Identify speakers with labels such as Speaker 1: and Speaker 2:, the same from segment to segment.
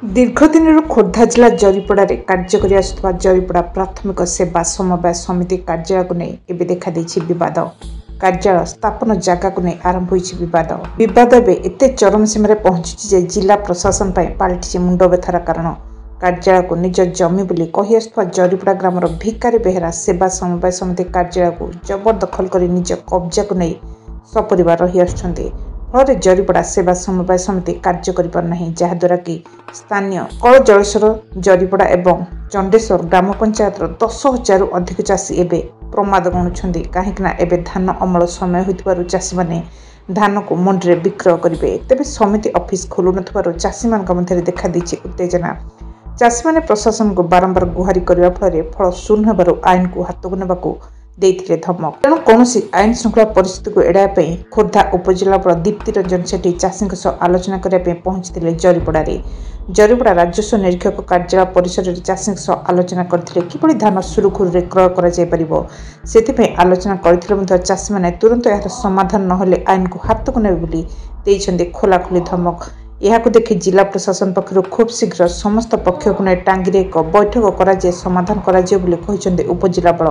Speaker 1: दीर्घदिन खोर्धा जिला जरीपड़ार कार्य जरीपड़ा प्राथमिक सेवा समवाय समिति कार्यालय को नहीं एवं देखा बद कार्यालय स्थापन जगह को नहीं आरंभ हो बद एत चरम सीमार पहुंची जिला प्रशासन पलटि मुंड व्यथार कारण कार्यालय को निज जमी बोली कही आसुवा जरीपड़ा ग्रामर भिकारी बेहेरा सेवा समवाय समिति कार्यालय को जबरदखल कर निज कब्जा को नहीं सपरिवार रही आसुछन्ति। फल जरीपड़ा सेवा समवाय समिति कार्य करना जहाद्वारा कि स्थानीय कल जलेश्वर जरीपड़ा एवं चंडेश्वर ग्राम पंचायत 10,000 अधिक चाषी एवं प्रमाद गणुंट कहीं धान अमल समय हो चाषी मैंने धान को मंडी में विक्रय करेंगे। तेज समिति ऑफिस खोलु न चाषी मान देखा उत्तेजना। चाषी मैंने प्रशासन को बारंबार गुहारी करने फल शून्य होबार आईन को हाथ को नेबाकू देइथिले धमक। तेणु कौन आईन श्रृंखला परिस्थिति को एड़ाई खोर्धा उपजिलापाल दीप्ति रंजन सेठी चाषी आलोचना करने पहुंची जरीपड़े। जरीपड़ा राजस्व निरीक्षक कार्यालय परिसर में चाषी आलोचना करते किभली धान सुरुखुरु क्रय कर आलोचना करते चाषी मैंने तुरंत यार समाधान नहेले आईन को हाथ को नेबे खोलाखोली धमक। यह देखि जिला प्रशासन पक्षर खूब शीघ्र समस्त पक्ष को नहीं टांगी एक बैठक कर समाधान कर उपजिलापाल।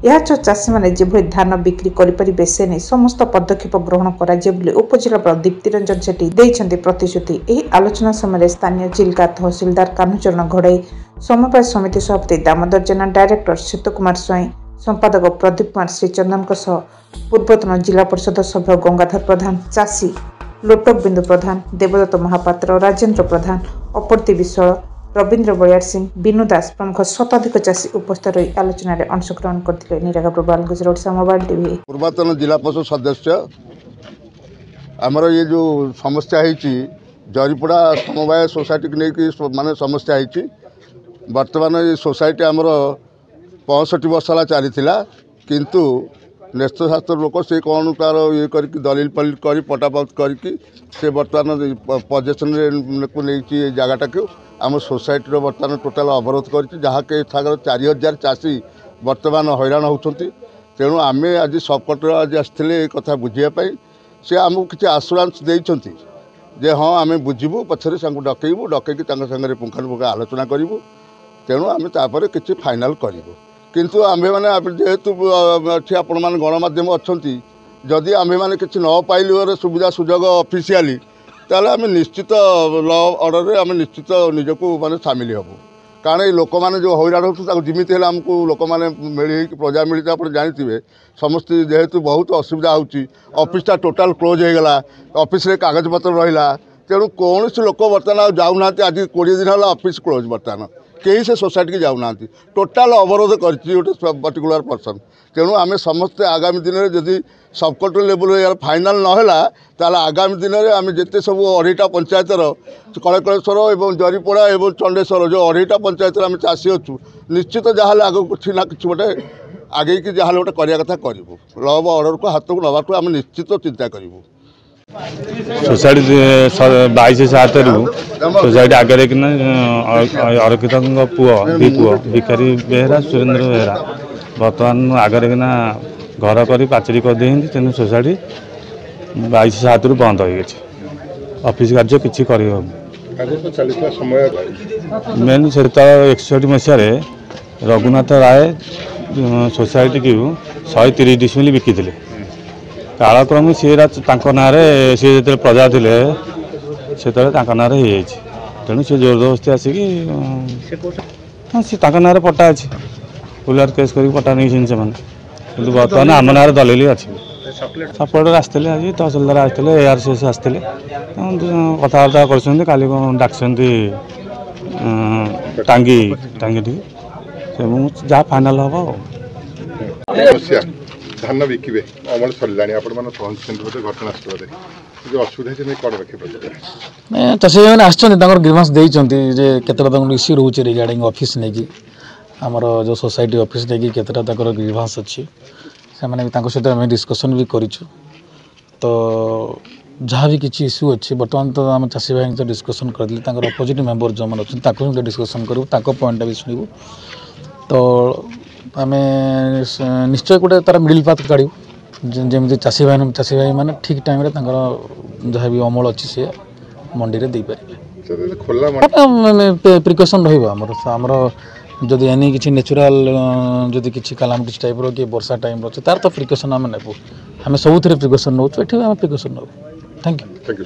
Speaker 1: यह चाषी मैंने जो धान बिक्री करेंगे से नहीं समस्त पदक्षेप ग्रहण कर उपजिलापाल दीप्ति रंजन सेठी देइछन्ति प्रतिश्रुति। यह आलोचना समय स्थानीय चिल्का तहसिलदार कान्हचरण घड़ई समवाय समिति सभापति दामोदर जेना डायरेक्टर सीत कुमार स्वाई संपादक प्रदीप कुमार श्रीचंदन पूर्वतन जिला परिषद सभ्य गंगाधर प्रधान चाषी लोटक बिंदु प्रधान देवदत्त महापात्र राजेन्द्र प्रधान अपर्ति विश्वाल रवीन्द्र बलियार सिंह बिनु दास प्रमुख शताधिक चाषी उपस्थित रही आलोचना अंशग्रहण करते। निराग प्रबाल गुजरात मोबाइल टीवी
Speaker 2: पूर्वतन जिला परिषद सदस्य आमर ये जो समस्या है जरीपड़ा समवाय सोसाइटी को लेकिन माने समस्या है बर्तमान ये सोसाइटी आमर 65 वर्ष है चली किंतु न्यस्त शास्त्र लोक से कौन तार ये कर दलिल पलिल कर पटापट कर बर्तमान पजेसन को नहीं जगटा को आम सोसाइटी बर्तमान टोटाल अवरोध कर जहाँ के 4000 चाषी बर्तमान हैरान होती। तेणु आम आज सब कलेक्टर आज आसते कथा बुझापी सी आमको किसी आश्योरेंस देते जे हाँ आम बुझू पछरे डकईबू डकईकी सागर पुंखानुपुंख आलोचना करूँ। तेणु आम तापर किसी फाइनाल करूँ किंतु आम्भे मैंने जेहेतु अच्छी आपण मैंने गणमाध्यम अच्छा जदि आम्भे मैंने किसी न पाइल सुविधा सुजोग ऑफिशियली ताले आम निश्चित लॉ ऑर्डर आम निश्चित निजको माने सामिल हबू। कारण ये लोक मैंने जो हैरान हो जमीती आमको लोक मैंने मिली प्रजा मिलता आप जानते समस्त जेहेतु बहुत असुविधा होफिसटा टोटाल क्लोज हो गला ऑफिस रे कागज पत्र रहा तेणु कौन लोक बर्तमान जाऊना आज 20 दिन है ऑफिस क्लोज बर्तमान कहीं से सोसाइटी की जाऊना टोटाल अवरोध कर पर्टिकुलर पर्सन। तेणु आम समस्ते आगामी दिन में जदि सब कलेक्टर लेवल यार फाइनाल नहला ताला आगामी दिन में आम जिते सब 2.5टा पंचायतर कलेक्टर और जरीपड़ा और चंडेश्वर जो 2.5टा पंचायत आम चाषी अच्छु निश्चित जहाँ आगे कुछ ना कि गोटे आगे कि जहाँ गोटे करवा कथा करूँ लॉ ऑर्डर को हाथ को नवाक आम निश्चित चिंता करूँ।
Speaker 3: सोसाइटी 22/7 सोसाइटी आगे कि अरक्षित पुओ भिखारी बेहेरा सुरेन्द्र बेहेरा बर्तमान आगे कि घर कर पाचेरी कर तेणु सोसाइटी 22/7 बंद हो गई ऑफिस कार्य किसी कर मेन से 61 मसीह रघुनाथ राय सोसाइटी की 130 डिसमिल बिकी कालक्रम सी ना सी जो प्रजा थे से ना तेणु सी जोर जबरदस्ती आसिक सी ना पट्टा अच्छी पुलिस केस कर पट्टा नहीं कि बर्तमान आम ना दलिल अच्छी सपोर्टर आसते आज तहसिलदार आसते ARCS आसते कथबार्ता कर टांगी टांगी जहाँ फाइनाल हम
Speaker 4: धान बिके अमल सरला घटनास्थल जो असुविधा कौन रखे
Speaker 5: चाषी मैंने आसर ग्रीवांस देते इश्यू रोचे रिगार्डिंग ऑफिस नहीं आमर जो सोसाइटी ऑफिस नहीं केतटा ग्रीवांस अच्छी से सहित आम डिस्कसन भी करूँ तो जहाँ भी किसी इश्यू अच्छी बर्तमान तो आम चाषी भाई तो डिस्कसन कर अपोजिट मेम्बर जो मैंने अच्छे डिस्कसन करूँ पॉइंट भी शुणु तो आम निश्चय गोटे तार मिडिल पाथ काढ़ू जमी चाषी भाई मैंने ठीक टाइम जहाँ भी अमल अच्छी सी मंडी में दे पारे।
Speaker 4: ଖୋଲା
Speaker 5: ପ୍ରିକସନ୍ ରହିବ ଆମର ଯଦି ଏନି କିଛି ନ୍ୟାଚୁରାଲ୍ ଯଦି କିଛି କାଲାମିଟିସ୍ ଟାଇପ୍ର କି ବର୍ଷା ଟାଇମ୍ର ଅଛି ତାର ତ ପ୍ରିକସନ୍ ଆମେ ନେବୁ ଆମେ ସବୁଥିରେ ପ୍ରିକସନ୍ ନେଉଛୁ ଏଠି ଆମେ ପ୍ରିକସନ୍ ନେବୁ। Thank you.